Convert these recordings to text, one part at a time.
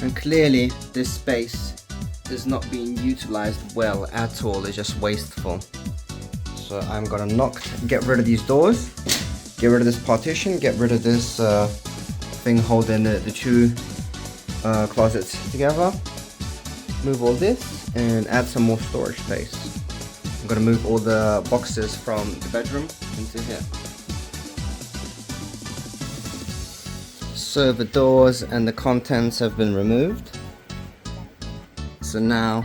And clearly this space is not being utilized well at all. It's just wasteful. So I'm gonna get rid of these doors, get rid of this partition, get rid of this thing holding the two closets together, move all this and add some more storage space. I'm gonna move all the boxes from the bedroom into here. So the doors and the contents have been removed. So now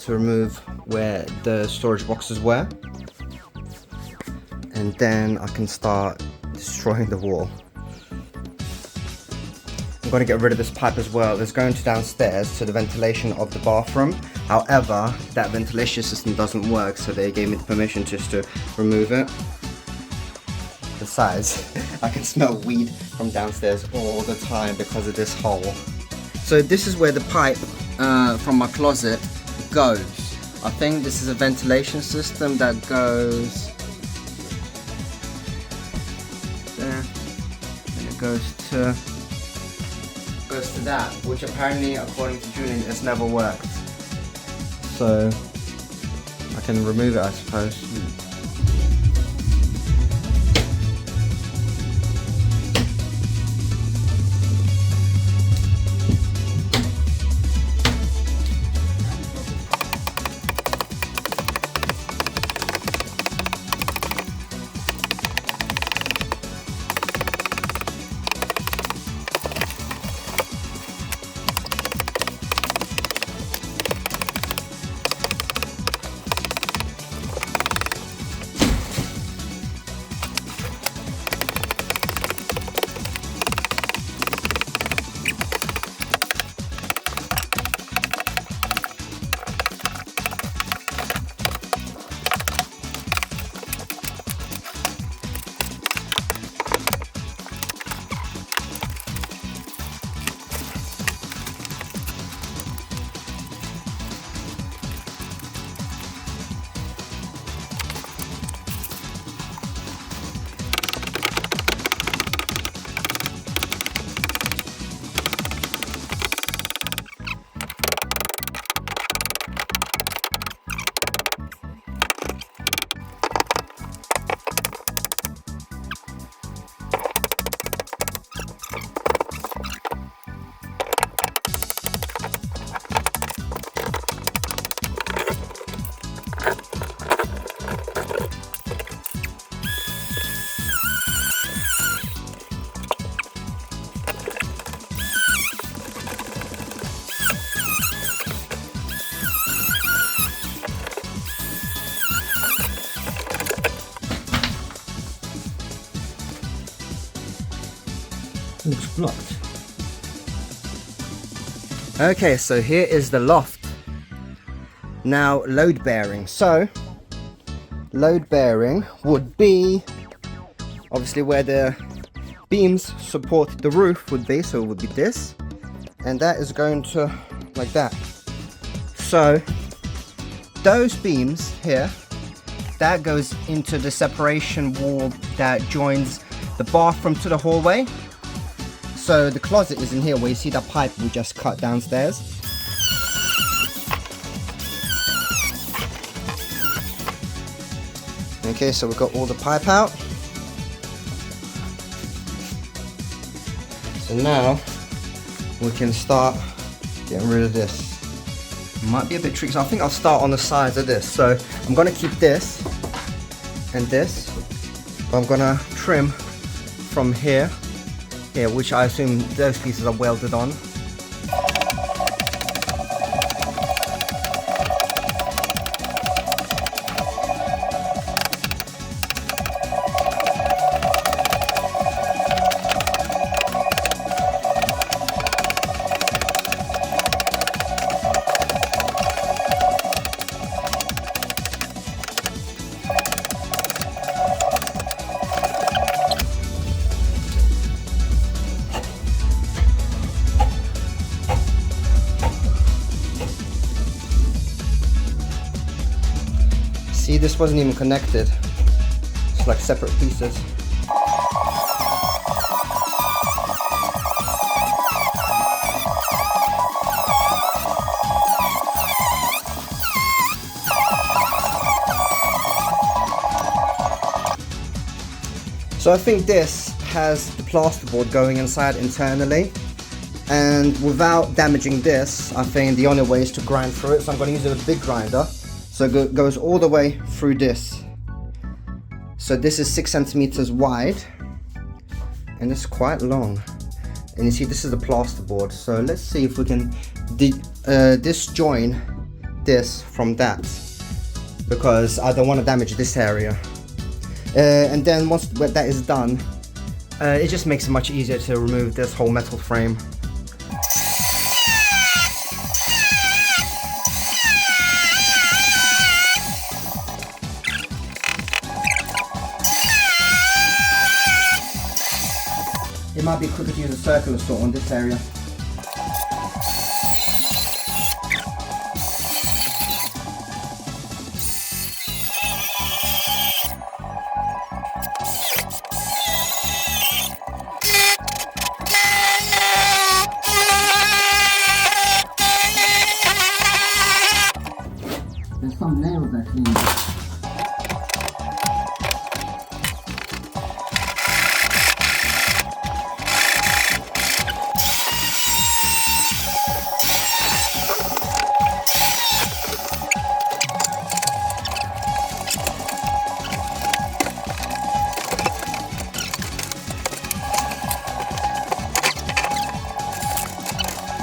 to remove where the storage boxes were, and then I can start destroying the wall. I'm going to get rid of this pipe as well. It's going to downstairs to the ventilation of the bathroom. However, that ventilation system doesn't work, so they gave me the permission just to remove it. Besides, I can smell weed from downstairs all the time because of this hole. So this is where the pipe from my closet goes. I think this is a ventilation system that goes there, and it goes to that, which apparently, according to Julian, has never worked. So I can remove it, I suppose. Looks blocked. Okay, so here is the loft. Now, load bearing. So, load bearing would be obviously where the beams support the roof would be. So it would be this, and that is going to like that. So those beams here, that goes into the separation wall that joins the bathroom to the hallway. So the closet is in here where you see that pipe we just cut downstairs. Okay, so we've got all the pipe out. So now we can start getting rid of this. Might be a bit tricky, so I think I'll start on the sides of this. So I'm gonna keep this and this, but I'm gonna trim from here, which I assume those pieces are welded on. See, this wasn't even connected. It's like separate pieces. So I think this has the plasterboard going inside internally, and without damaging this, I think the only way is to grind through it. So I'm going to use a big grinder, so it goes all the way through this. So this is 6 centimeters wide, and it's quite long. And you see, this is the plasterboard. So let's see if we can disjoin this from that, because I don't want to damage this area. And then once that is done, it just makes it much easier to remove this whole metal frame. It might be quicker to use a circular saw on this area. There's some nails actually in there.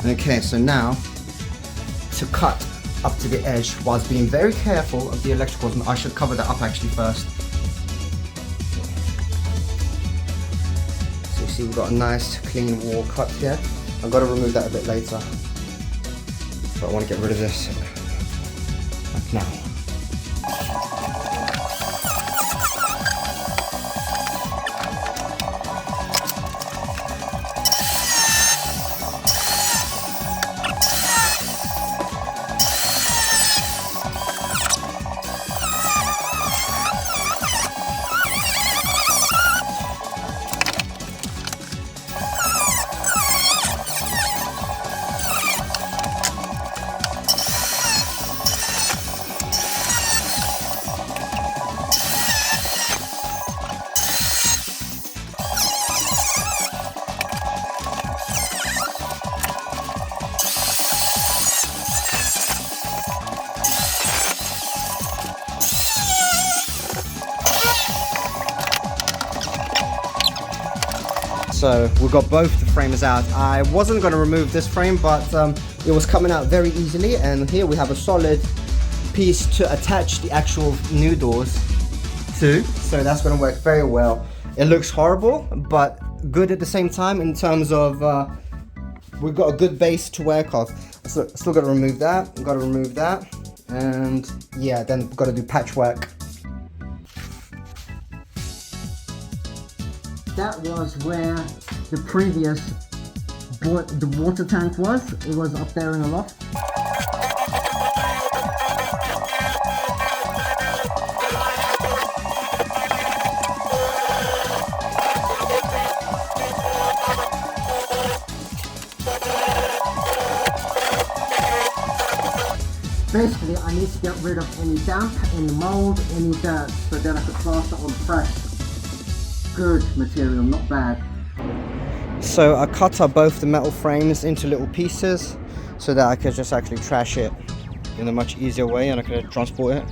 Okay, so now to cut up to the edge whilst being very careful of the electricals. I should cover that up actually first. So you see we've got a nice clean wall cut here. I've got to remove that a bit later, but I want to get rid of this like now. So we've got both the frames out. I wasn't going to remove this frame, but it was coming out very easily, and here we have a solid piece to attach the actual new doors to, so that's going to work very well. It looks horrible but good at the same time, in terms of we've got a good base to work off. So still got to remove that, got to remove that, and yeah, then got to do patchwork. That was where the previous the water tank was. It was up there in the loft. Basically, I need to get rid of any damp, any mold, any dirt, so that I could plaster on fresh, good material, not bad. So I cut up both the metal frames into little pieces so that I could just actually trash it in a much easier way, and I could transport it.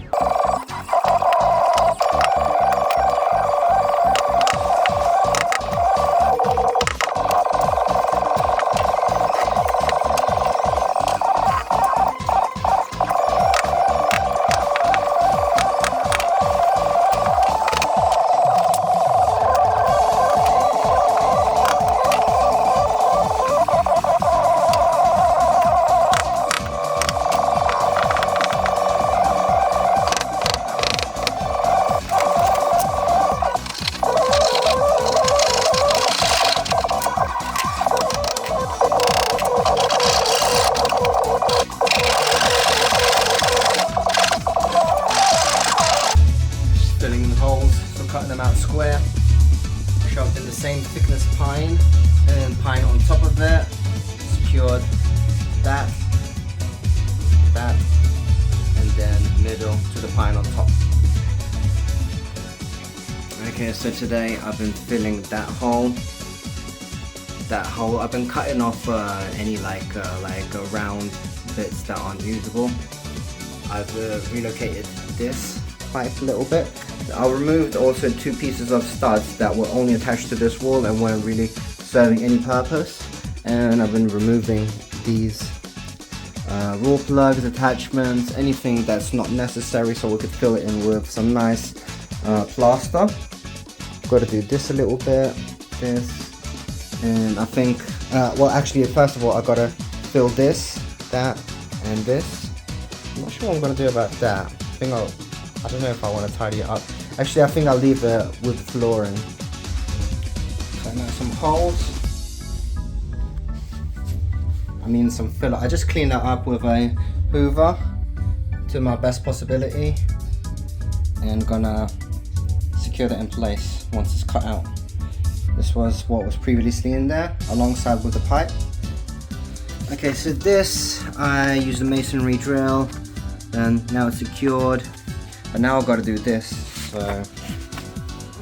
Cutting them out square, shoved in the same thickness pine, and pine on top of that, secured that, and then middle to the pine on top. Okay, so today I've been filling that hole. I've been cutting off any like round bits that aren't usable. I've relocated this pipe a little bit. I removed also 2 pieces of studs that were only attached to this wall and weren't really serving any purpose. And I've been removing these raw plugs, attachments, anything that's not necessary, so we could fill it in with some nice plaster. Got to do this a little bit, this, and I think well, actually first of all I gotta fill this, that, and this. I'm not sure what I'm gonna do about that. I don't know if I want to tidy it up. Actually, I think I'll leave it with the flooring. So now some holes. Some filler. I just cleaned that up with a hoover to my best possibility, and gonna secure that in place once it's cut out. This was what was previously in there alongside with the pipe. Okay, so this I used a masonry drill and now it's secured, but now I've got to do this. So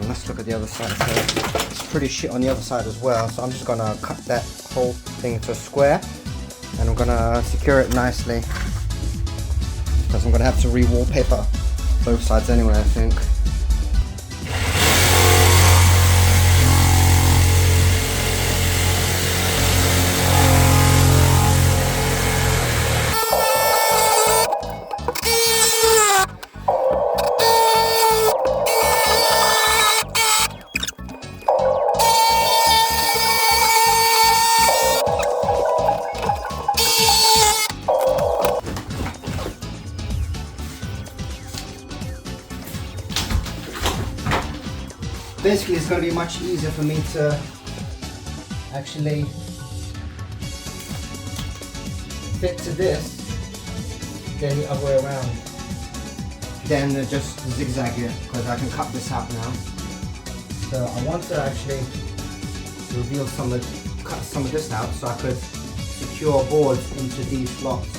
let's look at the other side. So it's pretty shit on the other side as well, so I'm just gonna cut that whole thing to a square and I'm gonna secure it nicely because I'm gonna have to re-wallpaper both sides anyway, I think. Basically, it's going to be much easier for me to actually fit to this than the other way around. Then just zigzag it, because I can cut this out now. So I want to actually reveal cut some of this out so I could secure boards into these slots.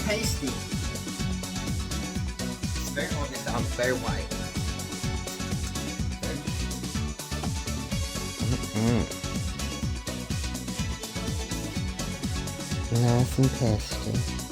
tasty. It's very obvious that I'm very white. Nice and tasty.